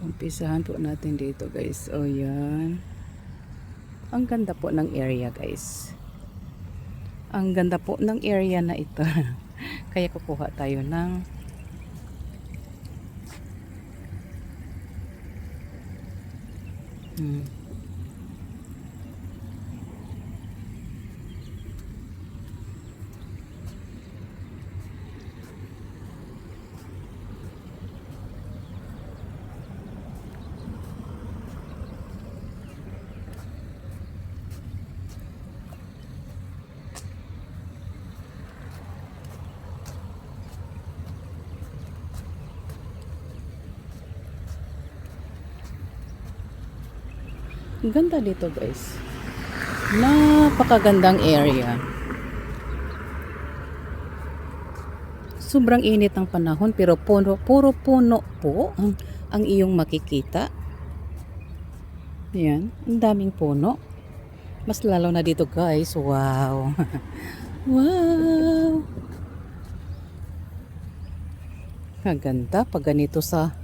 Umpisahan po natin dito guys. O yan. Ang ganda po ng area guys. Ang ganda po ng area na ito. Kaya kukuha tayo ng ganda dito guys. Napakagandang area. Sobrang init ng panahon pero puro puno po ang iyong makikita. Yan, ang daming puno. Mas lalo na dito guys. Wow. Wow. Kaganda pag ganito sa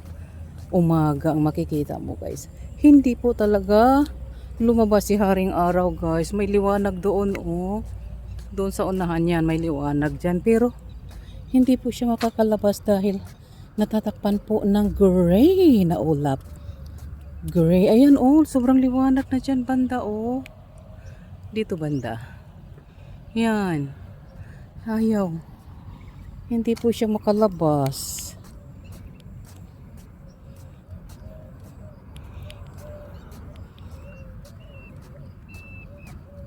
umaga ang makikita mo guys. Hindi po talaga lumabas si Haring Araw guys. May liwanag doon oh. Doon sa unahan yan may liwanag dyan. Pero hindi po siya makakalabas dahil natatakpan po ng gray na ulap. Gray. Ayan oh. Sobrang liwanag na dyan banda oh. Dito banda. Yan. Ayaw. Hindi po siya makalabas.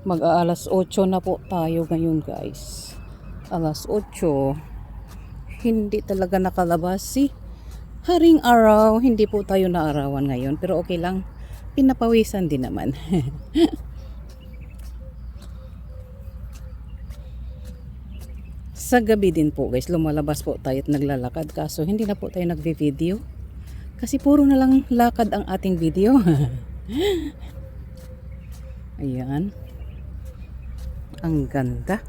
Mag-aalas 8 na po tayo ngayon guys. Alas 8. Hindi talaga nakalabas si Haring Araw. Hindi po tayo naarawan ngayon. Pero okay lang. Pinapawisan din naman. Sa gabi din po guys. Lumalabas po tayo at naglalakad. Kaso hindi na po tayo nagvi-video. Kasi puro na lang lakad ang ating video. Ayan. Ang ganda.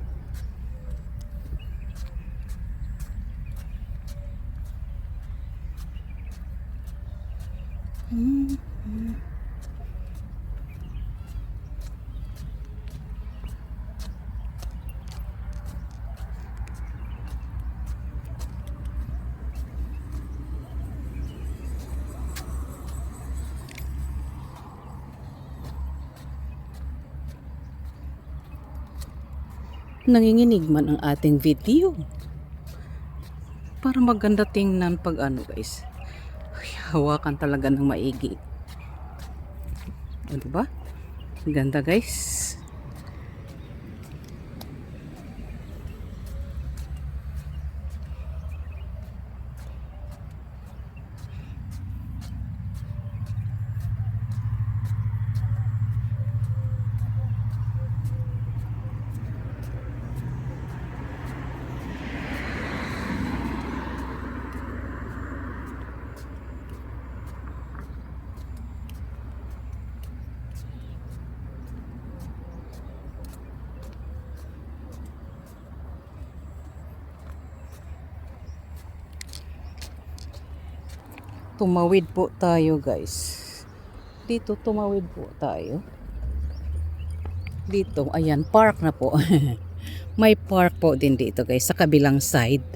Nanginginig man ang ating video. Para maganda tingnan pag ano guys. Ay, hawakan talaga ng maigi. O, diba? Ganda guys. Tumawid po tayo guys. Dito tumawid po tayo. Dito, ayan, park na po. May park po din dito guys sa kabilang side.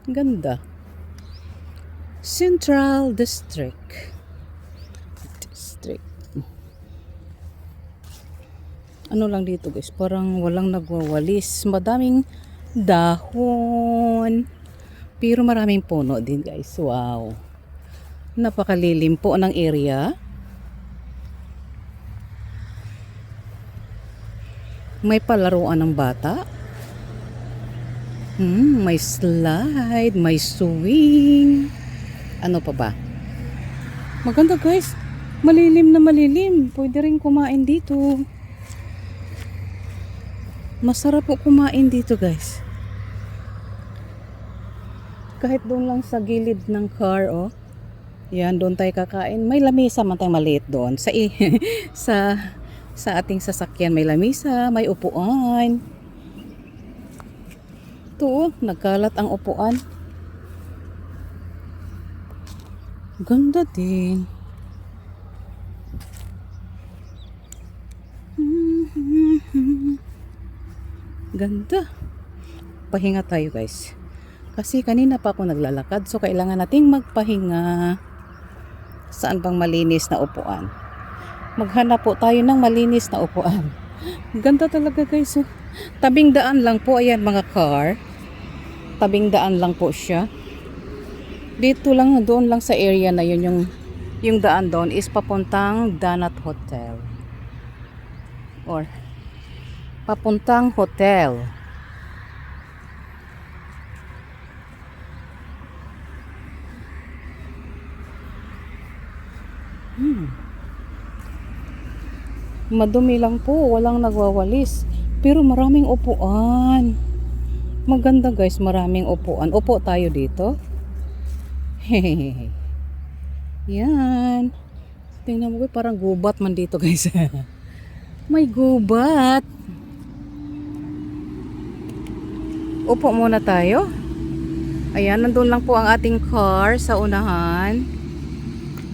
Ganda. Central District. Ano lang dito guys, parang walang nagwawalis. Madaming dahon. Pero maraming puno din guys. Wow. Napakalilim po ng area. May palaruan ng bata. May slide, may swing. Ano pa ba? Maganda guys. Malilim na malilim. Pwede rin kumain dito. Masarap po kumain dito guys. Kahit doon lang sa gilid ng car oh. Yan, doon tayo kakain. May lamesa man tayong maliit doon. Sa ating sasakyan may lamesa, may upuan. Ito oh, nagkalat ang upuan. Ganda din. Ganda. Pahinga tayo guys. Kasi kanina pa ako naglalakad, so kailangan nating magpahinga. Saan bang malinis na upuan? Maghanap po tayo ng malinis na upuan. Ganda talaga guys. Oh. Tabing daan lang po, ayan mga car. Tabing daan lang po siya. Dito lang, doon lang sa area na yun, yung daan doon is papuntang Danat Hotel. Or papuntang hotel. Madumi lang po, walang nagwawalis. Pero maraming upuan. Maganda guys, maraming upuan. Upo tayo dito. Hehehe. Yan. Tingnan mo, parang gubat man dito guys. May gubat. Upo muna tayo. Ayan, nandun lang po ang ating car sa unahan.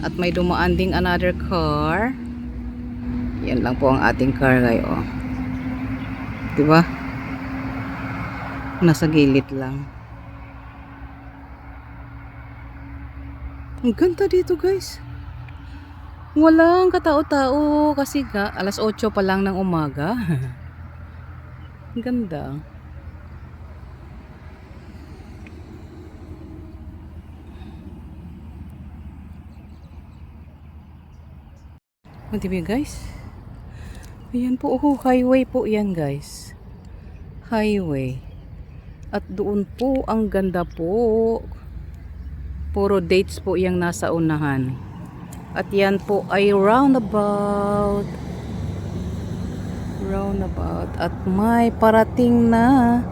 At may dumaan ding another car. Yan lang po ang ating car ngayon. Diba? Nasa gilid lang. Ang ganda dito guys. Walang katao-tao kasi alas 8 pa lang ng umaga. Ang ganda. O diba guys? Ayan po, highway po yan guys. Highway. At doon po, ang ganda po. Puro dates po yung nasa unahan. At yan po ay roundabout. Roundabout. At may parating na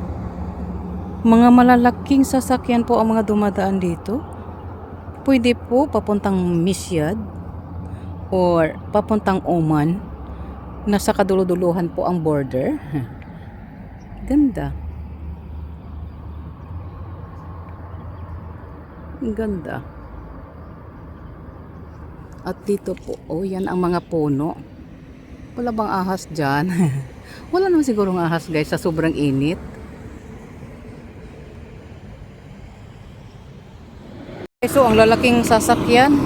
mga malalaking sasakyan po ang mga dumadaan dito. Pwede po papuntang Misyad or papuntang Oman. Nasa kaduluduluhan po ang border. Ganda. Ganda. At dito po, oh yan ang mga puno. Wala bang ahas dyan? Wala naman sigurong ahas guys sa sobrang init. So ang lalaking sasakyan.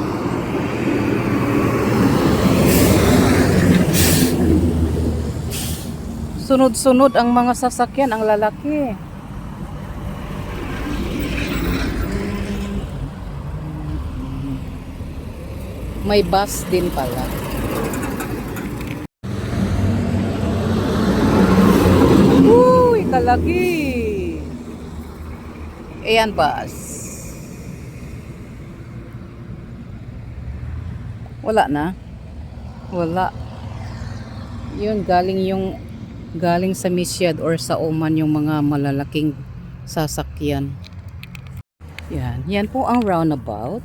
Sunod-sunod ang mga sasakyan, ang lalaki. May bus din pala. Uy, kalaki. Ayan, bus. Wala na. Wala. Yun, galing sa Misyad or sa Oman yung mga malalaking sasakyan. Yan po ang roundabout.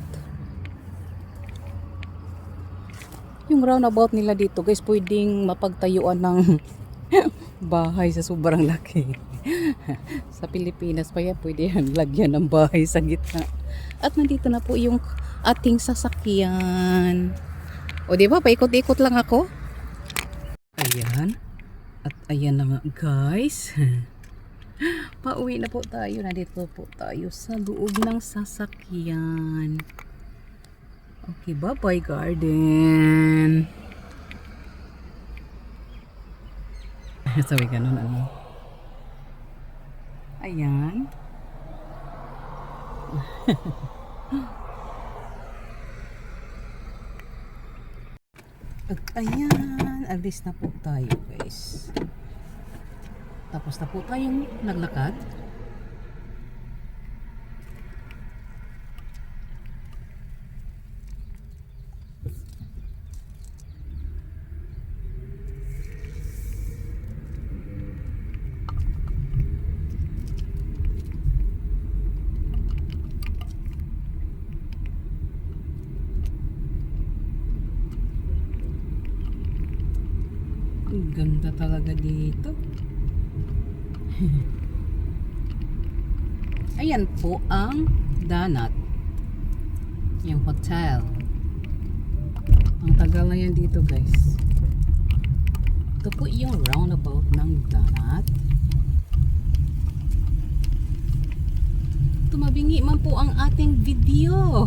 Yung roundabout nila dito guys, pwedeng mapagtayuan ng bahay sa sobrang laki. Sa Pilipinas pa yan, pwede yan lagyan ng bahay sa gitna. At nandito na po yung ating sasakyan. O diba, paikot-ikot lang ako. Ayan. At ayan na nga guys. Pauwi na po tayo. Nandito po tayo sa loob ng sasakyan. Okay, bye-bye garden. Sabi ganun ano. Ayan. At ayan, alis na po tayo guys. Tapos na po tayong naglakad. Ang ganda talaga dito. Ayan po ang Danat. yung hotel. Ang tagal na yan dito guys. Ito po yung roundabout ng Danat. Tumabingi man po ang ating video.